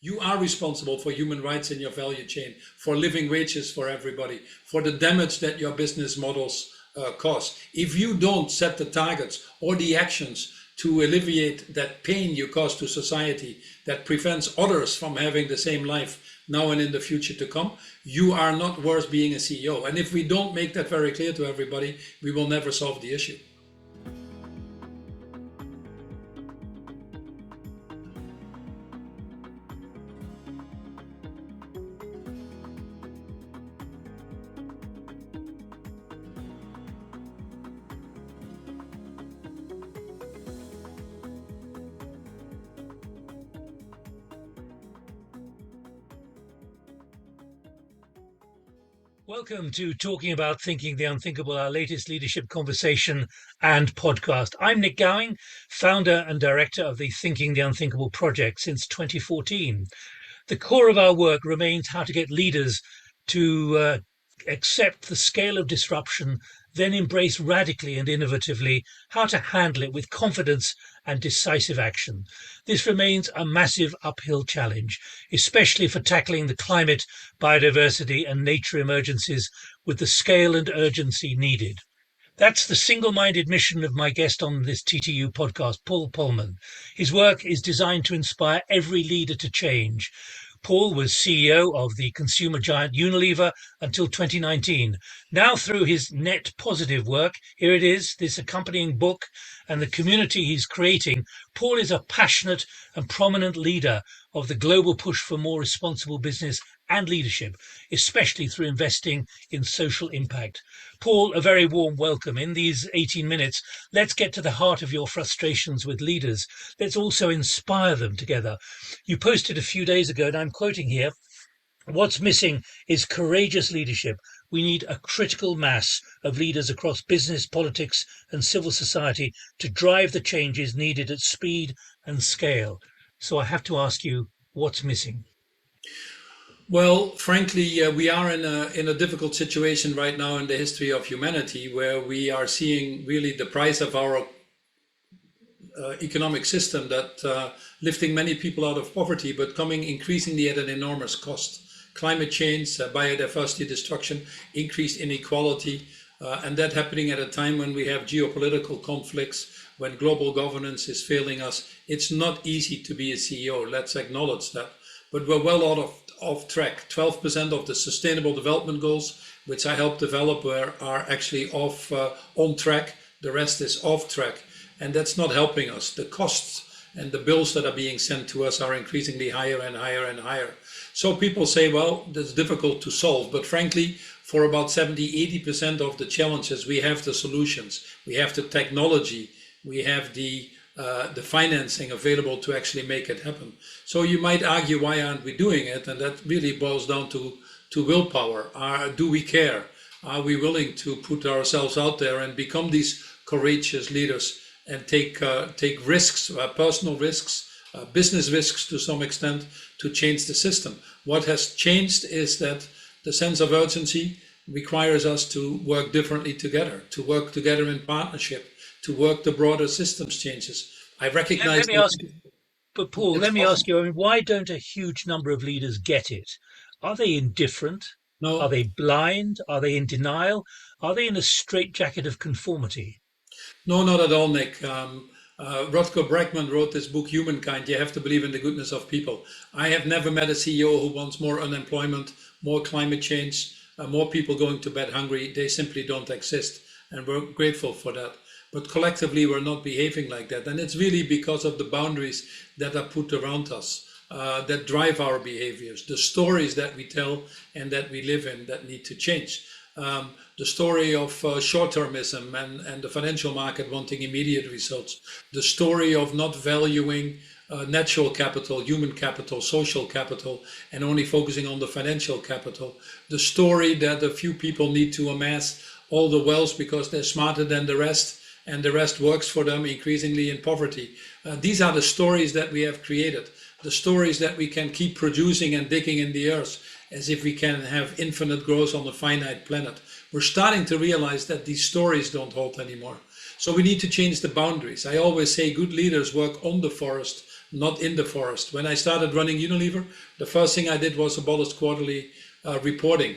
You are responsible for human rights in your value chain, for living wages for everybody, for the damage that your business models cause. If you don't set the targets or the actions to alleviate that pain you cause to society that prevents others from having the same life now and in the future to come, you are not worth being a CEO. And if we don't make that very clear to everybody, we will never solve the issue. Welcome to Talking About Thinking the Unthinkable, our latest leadership conversation and podcast. I'm Nick Gowing, founder and director of the Thinking the Unthinkable project since 2014. The core of our work remains how to get leaders to accept the scale of disruption, then embrace radically and innovatively how to handle it with confidence and decisive action. This remains a massive uphill challenge, especially for tackling the climate, biodiversity and nature emergencies with the scale and urgency needed. That's the single-minded mission of my guest on this TTU podcast, Paul Polman. His work is designed to inspire every leader to change. Paul was CEO of the consumer giant Unilever until 2019. Now, through his net positive work, here it is, this accompanying book, and the community he's creating, Paul is a passionate and prominent leader of the global push for more responsible business and leadership, especially through investing in social impact. Paul, a very warm welcome. In these 18 minutes, let's get to the heart of your frustrations with leaders. Let's also inspire them together. You posted a few days ago, and I'm quoting here, "What's missing is courageous leadership. We need a critical mass of leaders across business, politics, and civil society to drive the changes needed at speed and scale." So I have to ask you, what's missing? Well, frankly, we are in a difficult situation right now in the history of humanity, where we are seeing really the price of our economic system that lifting many people out of poverty, but coming increasingly at an enormous cost. Climate change, biodiversity destruction, increased inequality, and that happening at a time when we have geopolitical conflicts, when global governance is failing us. It's not easy to be a CEO, let's acknowledge that. But we're well out of track. 12% of the Sustainable Development Goals, which I helped develop, are actually on track. The rest is off track. And that's not helping us. The costs and the bills that are being sent to us are increasingly higher and higher and higher. So people say, well, that's difficult to solve. But frankly, for about 70–80% of the challenges, we have the solutions. We have the technology. We have the financing available to actually make it happen. So you might argue, why aren't we doing it? And that really boils down to willpower. Do we care? Are we willing to put ourselves out there and become these courageous leaders and take risks, personal risks, business risks to some extent, to change the system? What has changed is that the sense of urgency requires us to work differently together, to work together in partnership, to work the broader systems changes. I recognize. Let me ask you, but Paul, let me ask you, I mean, why don't a huge number of leaders get it? Are they indifferent? No, Are they blind? Are they in denial? Are they in a straitjacket of conformity? no, not at all, Nick. Rutger Bregman wrote this book, Humankind. You have to believe in the goodness of people. I have never met a CEO who wants more unemployment, more climate change, more people going to bed hungry. They simply don't exist. And we're grateful for that. But collectively, we're not behaving like that. And it's really because of the boundaries that are put around us that drive our behaviors, the stories that we tell and that we live in that need to change. The story of short-termism and the financial market wanting immediate results, the story of not valuing natural capital, human capital, social capital, and only focusing on the financial capital, the story that a few people need to amass all the wealth because they're smarter than the rest, and the rest works for them, increasingly in poverty. These are the stories that we have created, the stories that we can keep producing and digging in the earth as if we can have infinite growth on a finite planet. We're starting to realize that these stories don't hold anymore. So we need to change the boundaries. I always say good leaders work on the forest, not in the forest. When I started running Unilever, the first thing I did was abolish quarterly reporting,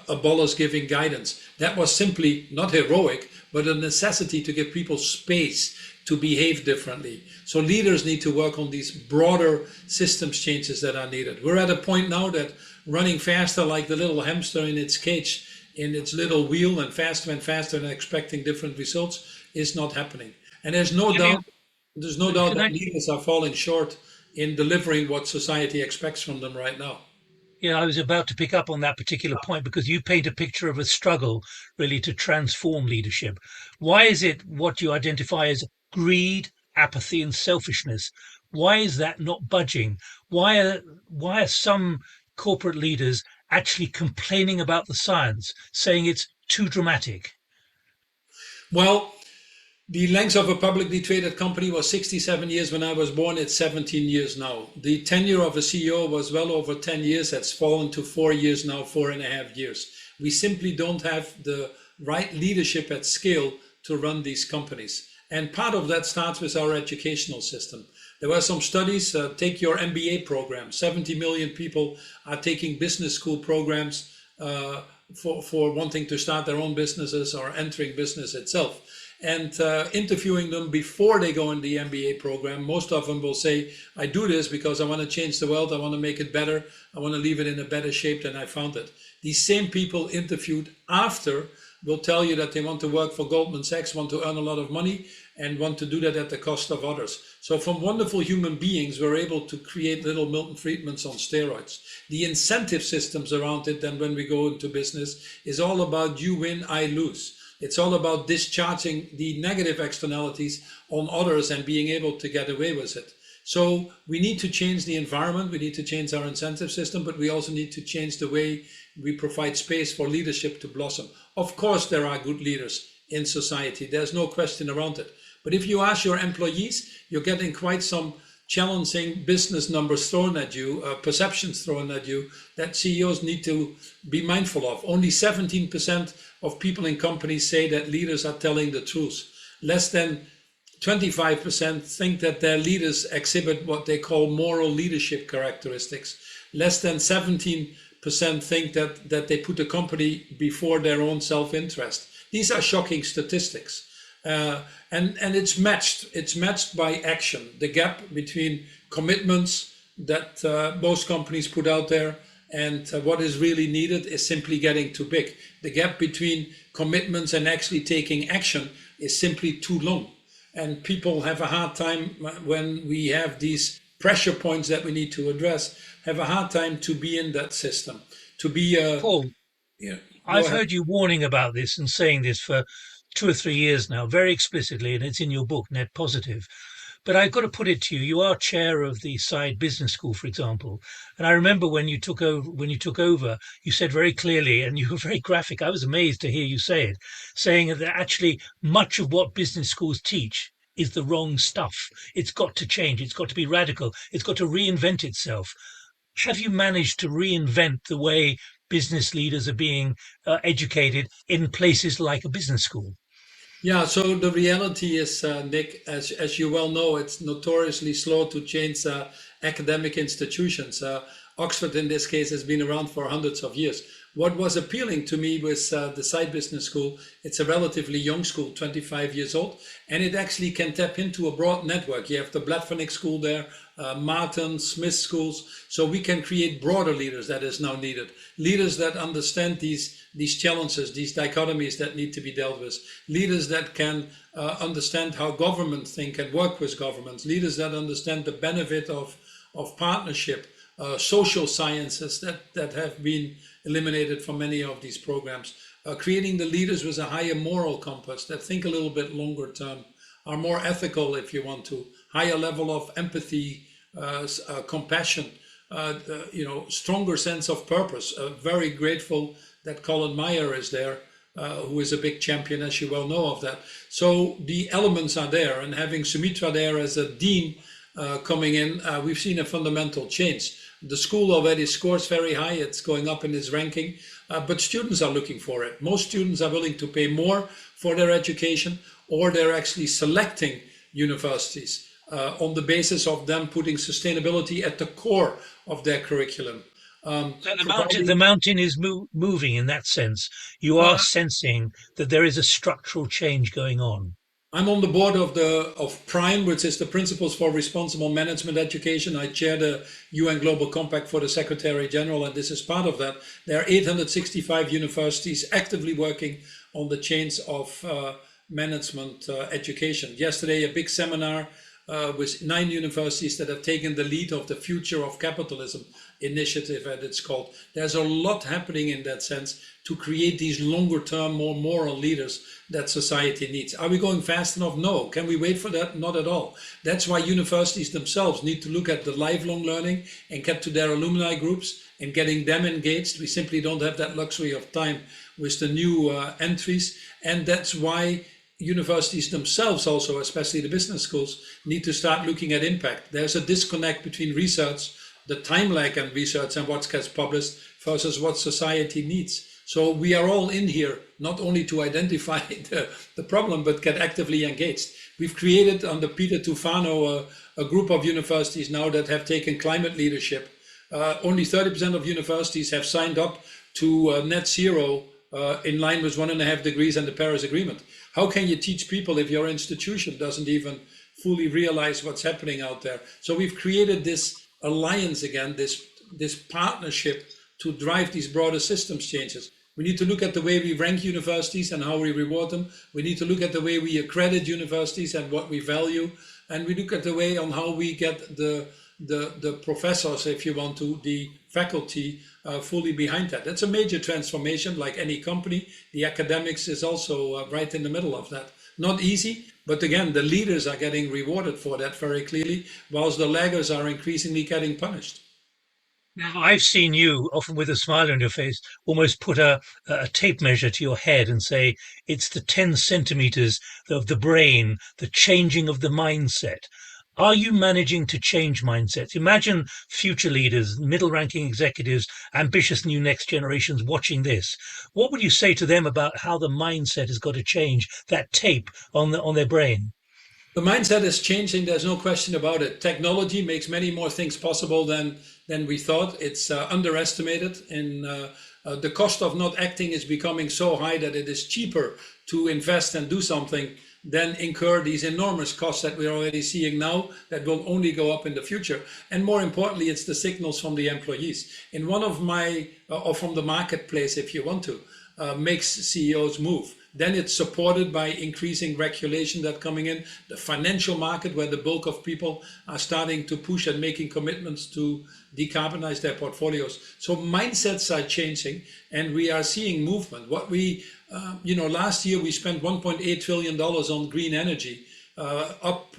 abolish giving guidance. That was simply not heroic, but a necessity to give people space to behave differently. So leaders need to work on these broader systems changes that are needed. We're at a point now that running faster like the little hamster in its cage, in its little wheel, and faster and expecting different results is not happening. And there's no doubt Can that I, leaders are falling short in delivering what society expects from them right now. yeah, I was about to pick up on that particular point because you paint a picture of a struggle really to transform leadership. Why is it what you identify as greed, apathy, and selfishness? Why is that not budging? Why are some corporate leaders actually complaining about the science, saying it's too dramatic? Well, the length of a publicly traded company was 67 years when I was born. It's 17 years now. The tenure of a CEO was well over 10 years. That's fallen to 4 years now, 4.5 years. We simply don't have the right leadership at scale to run these companies. And part of that starts with our educational system. There were some studies, take your MBA program. 70 million people are taking business school programs for wanting to start their own businesses or entering business itself. And interviewing them before they go in the MBA program, most of them will say, I do this because I want to change the world, I want to make it better, I want to leave it in a better shape than I found it. These same people interviewed after will tell you that they want to work for Goldman Sachs, want to earn a lot of money, and want to do that at the cost of others. So from wonderful human beings, we're able to create little Milton Friedmans on steroids. The incentive systems around it, then when we go into business, is all about you win, I lose. It's all about discharging the negative externalities on others and being able to get away with it. So we need to change the environment, we need to change our incentive system, but we also need to change the way we provide space for leadership to blossom. Of course, there are good leaders in society, there's no question around it. But if you ask your employees, you're getting quite some challenging business numbers thrown at you, perceptions thrown at you that CEOs need to be mindful of. Only 17% of people in companies say that leaders are telling the truth. Less than 25% think that their leaders exhibit what they call moral leadership characteristics. Less than 17% think that they put the company before their own self-interest. These are shocking statistics. And it's matched. It's matched by action. The gap between commitments that most companies put out there and what is really needed is simply getting too big. The gap between commitments and actually taking action is simply too long. And people have a hard time when we have these pressure points that we need to address, have a hard time to be in that system, to be Paul, you know, I've heard you warning about this and saying this for 2 or 3 years now, very explicitly, and it's in your book, Net Positive. But I've got to put it to you: you are chair of the Side Business School, for example. And I remember when you took over, you said very clearly, and you were very graphic. I was amazed to hear you say it, saying that actually much of what business schools teach is the wrong stuff. It's got to change. It's got to be radical. It's got to reinvent itself. Have you managed to reinvent the way business leaders are being educated in places like a business school? Yeah, so the reality is, Nick, as you well know, it's notoriously slow to change academic institutions. Oxford, in this case, has been around for hundreds of years. What was appealing to me was the Side Business School. It's a relatively young school, 25 years old, and it actually can tap into a broad network. You have the Blatvernick School there, Martin, Smith schools, so we can create broader leaders that is now needed. Leaders that understand these challenges, these dichotomies that need to be dealt with. Leaders that can understand how governments think and work with governments. Leaders that understand the benefit of partnership, social sciences that have been eliminated from many of these programs. Creating the leaders with a higher moral compass that think a little bit longer term, are more ethical if you want to, higher level of empathy, compassion, stronger sense of purpose. Very grateful that Colin Meyer is there, who is a big champion, as you well know of that. So the elements are there, and having Sumitra there as a dean coming in, we've seen a fundamental change. The school already scores very high, it's going up in its ranking, but students are looking for it. Most students are willing to pay more for their education, or they're actually selecting universities on the basis of them putting sustainability at the core of their curriculum. So the Providing mountain is moving in that sense. You are sensing that there is a structural change going on. I'm on the board of Prime, which is the Principles for Responsible Management Education. I chair the UN Global Compact for the Secretary General, and this is part of that. There are 865 universities actively working on the change of management education. Yesterday, a big seminar with 9 universities that have taken the lead of the Future of Capitalism initiative, as it's called. There's a lot happening in that sense to create these longer term, more moral leaders that society needs. Are we going fast enough? No. Can we wait for that? Not at all. That's why universities themselves need to look at the lifelong learning and get to their alumni groups and getting them engaged. We simply don't have that luxury of time with the new entries. And that's why universities themselves also, especially the business schools, need to start looking at impact. There's a disconnect between research, the time lag in research and what gets published versus what society needs. So we are all in here, not only to identify the problem, but get actively engaged. We've created under Peter Tufano a group of universities now that have taken climate leadership. Only 30% of universities have signed up to net zero in line with 1.5 degrees and the Paris Agreement. How can you teach people if your institution doesn't even fully realize what's happening out there? So we've created this alliance again, this partnership to drive these broader systems changes. We need to look at the way we rank universities and how we reward them. We need to look at the way we accredit universities and what we value. And we look at the way on how we get the professors, if you want to, the faculty fully behind that. That's a major transformation, like any company. The academics is also right in the middle of that. Not easy, but again, the leaders are getting rewarded for that very clearly, whilst the laggers are increasingly getting punished. Now, I've seen you, often with a smile on your face, almost put a tape measure to your head and say it's the 10 centimeters of the brain, the changing of the mindset. Are you managing to change mindsets? Imagine future leaders, middle-ranking executives, ambitious new next generations watching this. What would you say to them about how the mindset has got to change, that tape on their brain? The mindset is changing, there's no question about it. Technology makes many more things possible than we thought. It's underestimated, and the cost of not acting is becoming so high that it is cheaper to invest and do something than incur these enormous costs that we're already seeing now that will only go up in the future. And more importantly, it's the signals from the employees. In one of my, or from the marketplace, if you want to, makes CEOs move. Then it's supported by increasing regulation that's coming in, the financial market where the bulk of people are starting to push and making commitments to decarbonize their portfolios. So mindsets are changing and we are seeing movement. What we, last year we spent $1.8 trillion on green energy, up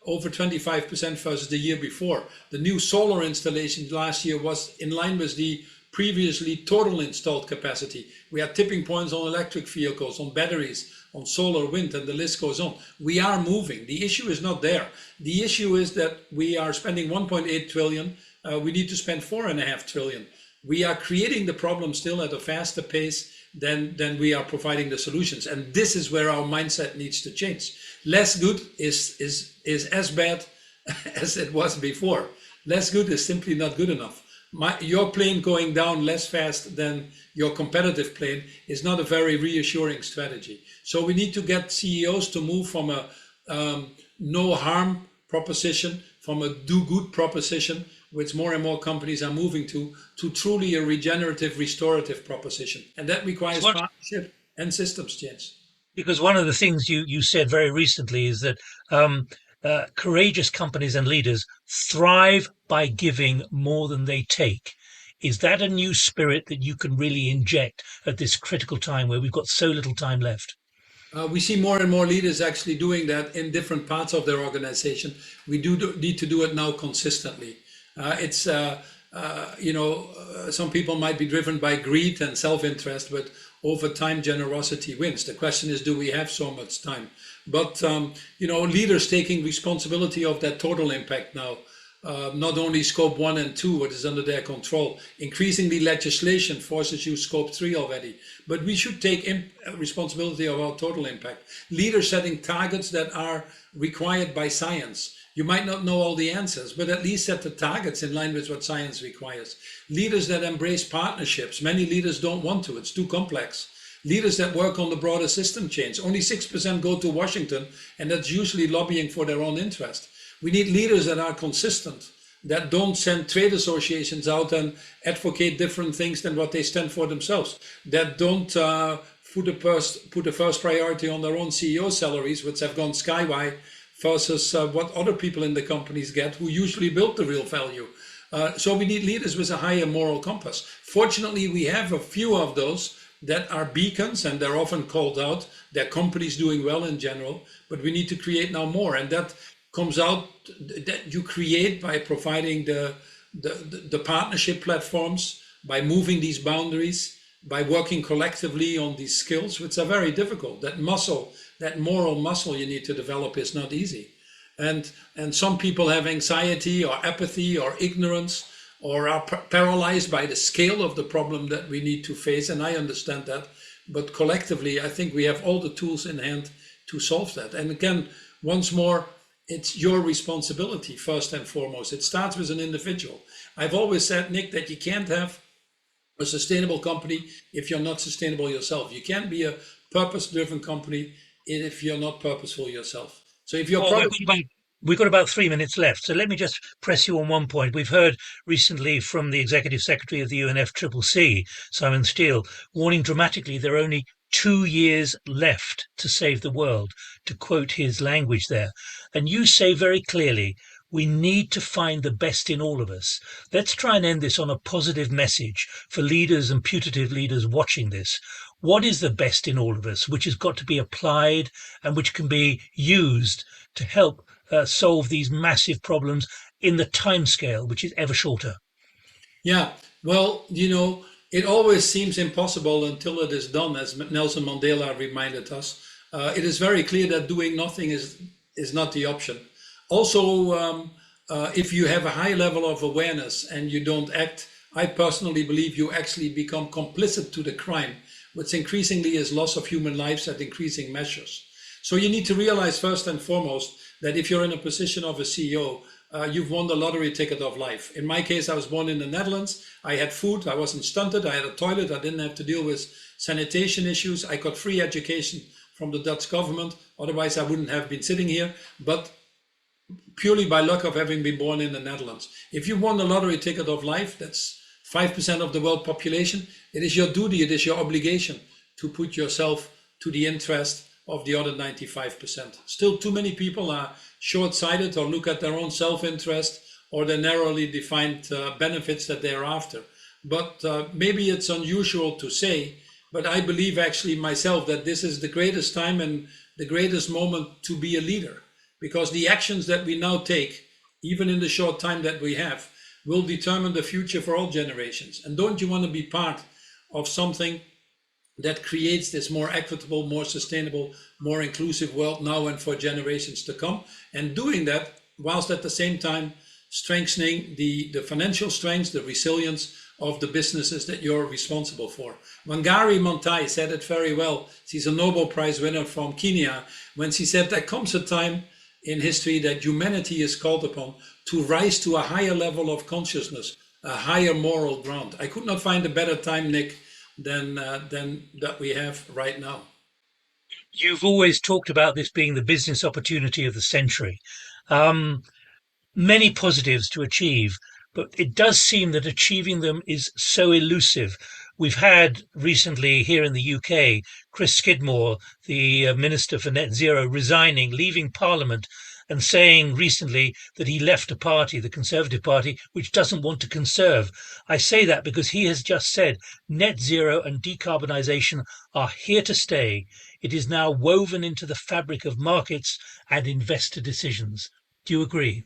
over 25% versus the year before. The new solar installation last year was in line with the previously total installed capacity. We had tipping points on electric vehicles, on batteries, on solar, wind, and the list goes on. We are moving. The issue is not there. The issue is that we are spending 1.8 trillion. We need to spend 4.5 trillion. We are creating the problem still at a faster pace than we are providing the solutions. And this is where our mindset needs to change. Less good is as bad as it was before. Less good is simply not good enough. Your plane going down less fast than your competitive plane is not a very reassuring strategy. So we need to get CEOs to move from a no harm proposition, from a do good proposition, which more and more companies are moving to truly a regenerative, restorative proposition. And that requires partnership and systems change. Because one of the things you said very recently is that courageous companies and leaders thrive by giving more than they take. Is that a new spirit that you can really inject at this critical time where we've got so little time left? We see more and more leaders actually doing that in different parts of their organization. We need to do it now consistently. Some people might be driven by greed and self-interest, but over time generosity wins. The question is, do we have so much time? But leaders taking responsibility of that total impact now, not only scope 1 and 2, what is under their control. Increasingly legislation forces you scope 3 already, but we should take responsibility of our total impact. Leaders setting targets that are required by science. You might not know all the answers, but at least set the targets in line with what science requires. Leaders that embrace partnerships. Many leaders don't want to, it's too complex. Leaders that work on the broader system change. Only 6% go to Washington, and that's usually lobbying for their own interest. We need leaders that are consistent, that don't send trade associations out and advocate different things than what they stand for themselves, that don't put the first priority on their own CEO salaries, which have gone sky high, versus what other people in the companies get who usually build the real value. So we need leaders with a higher moral compass. Fortunately, we have a few of those that are beacons, and they're often called out. Their companies doing well in general, but we need to create now more, and that comes out that you create by providing the partnership platforms, by moving these boundaries, by working collectively on these skills, which are very difficult. That muscle, that moral muscle you need to develop is not easy. And some people have anxiety or apathy or ignorance or are paralyzed by the scale of the problem that we need to face. And I understand that. But collectively, I think we have all the tools in hand to solve that. And again, once more, it's your responsibility first and foremost. It starts with an individual. I've always said, Nick, that you can't have a sustainable company if you're not sustainable yourself. You can't be a purpose-driven company if you're not purposeful yourself. So if you're we've got about 3 minutes left. So let me just press you on one point. We've heard recently from the Executive Secretary of the UNFCCC, Simon Steele, warning dramatically there are only 2 years left to save the world, to quote his language there. And you say very clearly, we need to find the best in all of us. Let's try and end this on a positive message for leaders and putative leaders watching this. What is the best in all of us, which has got to be applied and which can be used to help solve these massive problems in the timescale, which is ever shorter? Yeah, well, it always seems impossible until it is done, as Nelson Mandela reminded us. It is very clear that doing nothing is not the option. Also, if you have a high level of awareness and you don't act, I personally believe you actually become complicit to the crime, which increasingly is loss of human lives at increasing measures. So you need to realize first and foremost that if you're in a position of a CEO, you've won the lottery ticket of life. In my case, I was born in the Netherlands. I had food, I wasn't stunted, I had a toilet, I didn't have to deal with sanitation issues. I got free education from the Dutch government. Otherwise, I wouldn't have been sitting here. But purely by luck of having been born in the Netherlands. If you won the lottery ticket of life, that's 5% of the world population, it is your duty, it is your obligation to put yourself to the interest of the other 95%. Still too many people are short-sighted or look at their own self-interest or the narrowly defined benefits that they're after. But maybe it's unusual to say, but I believe actually myself that this is the greatest time and the greatest moment to be a leader, because the actions that we now take, even in the short time that we have, will determine the future for all generations. And don't you want to be part of something that creates this more equitable, more sustainable, more inclusive world now and for generations to come? And doing that whilst at the same time strengthening the financial strength, the resilience of the businesses that you're responsible for. Wangari Maathai said it very well. She's a Nobel Prize winner from Kenya, when she said there comes a time in history that humanity is called upon to rise to a higher level of consciousness, a higher moral ground. I could not find a better time, Nick, than that we have right now. You've always talked about this being the business opportunity of the century. Many positives to achieve, but it does seem that achieving them is so elusive. We've had recently here in the UK, Chris Skidmore, the Minister for Net Zero, resigning, leaving Parliament, and saying recently that he left a party, the Conservative Party, which doesn't want to conserve. I say that because he has just said net zero and decarbonisation are here to stay. It is now woven into the fabric of markets and investor decisions. Do you agree?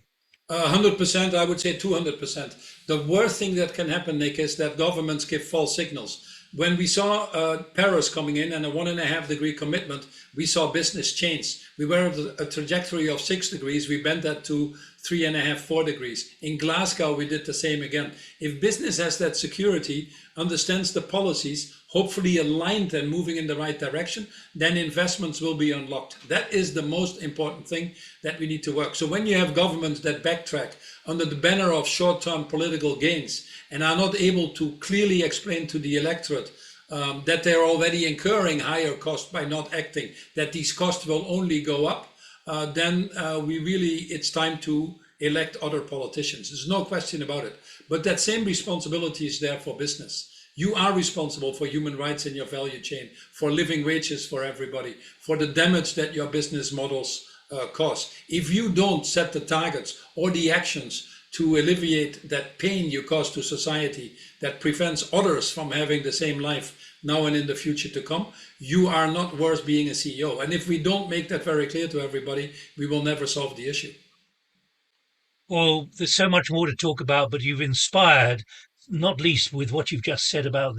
100%, I would say 200%. The worst thing that can happen, Nick, is that governments give false signals. When we saw Paris coming in and a 1.5-degree commitment, we saw business change. We were at a trajectory of 6 degrees. We bent that to 3.5, 4 degrees. In Glasgow, we did the same again. If business has that security, understands the policies, hopefully aligned and moving in the right direction, then investments will be unlocked. That is the most important thing that we need to work. So when you have governments that backtrack under the banner of short-term political gains and are not able to clearly explain to the electorate that they're already incurring higher costs by not acting, that these costs will only go up, then it's time to elect other politicians. There's no question about it. But that same responsibility is there for business. You are responsible for human rights in your value chain, for living wages for everybody, for the damage that your business models cause. If you don't set the targets or the actions to alleviate that pain you cause to society that prevents others from having the same life now and in the future to come, you are not worth being a CEO. And if we don't make that very clear to everybody, we will never solve the issue. Well, there's so much more to talk about, but you've inspired, not least with what you've just said about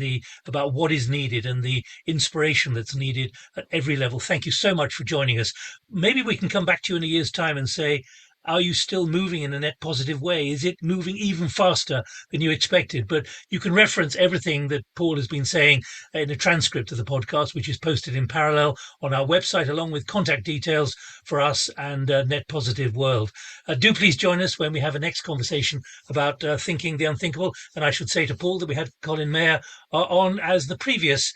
what is needed and the inspiration that's needed at every level. Thank you so much for joining us. Maybe we can come back to you in a year's time and say, are you still moving in a net positive way? Is it moving even faster than you expected? But you can reference everything that Paul has been saying in a transcript of the podcast, which is posted in parallel on our website, along with contact details for us and Net Positive World. Do please join us when we have a next conversation about thinking the unthinkable. And I should say to Paul that we had Colin Mayer on as the previous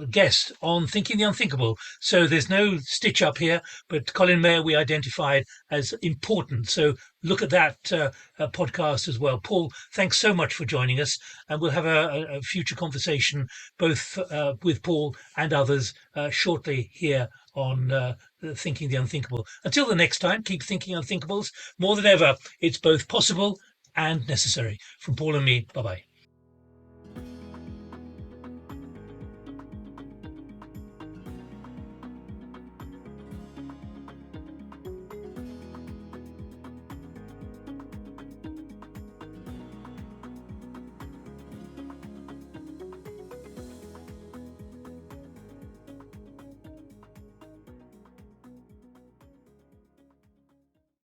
guest on Thinking the Unthinkable. So there's no stitch up here, but Colin Mayer we identified as important. So look at that podcast as well. Paul, thanks so much for joining us. And we'll have a future conversation both with Paul and others shortly here on Thinking the Unthinkable. Until the next time, keep thinking unthinkables. More than ever, it's both possible and necessary. From Paul and me, bye-bye.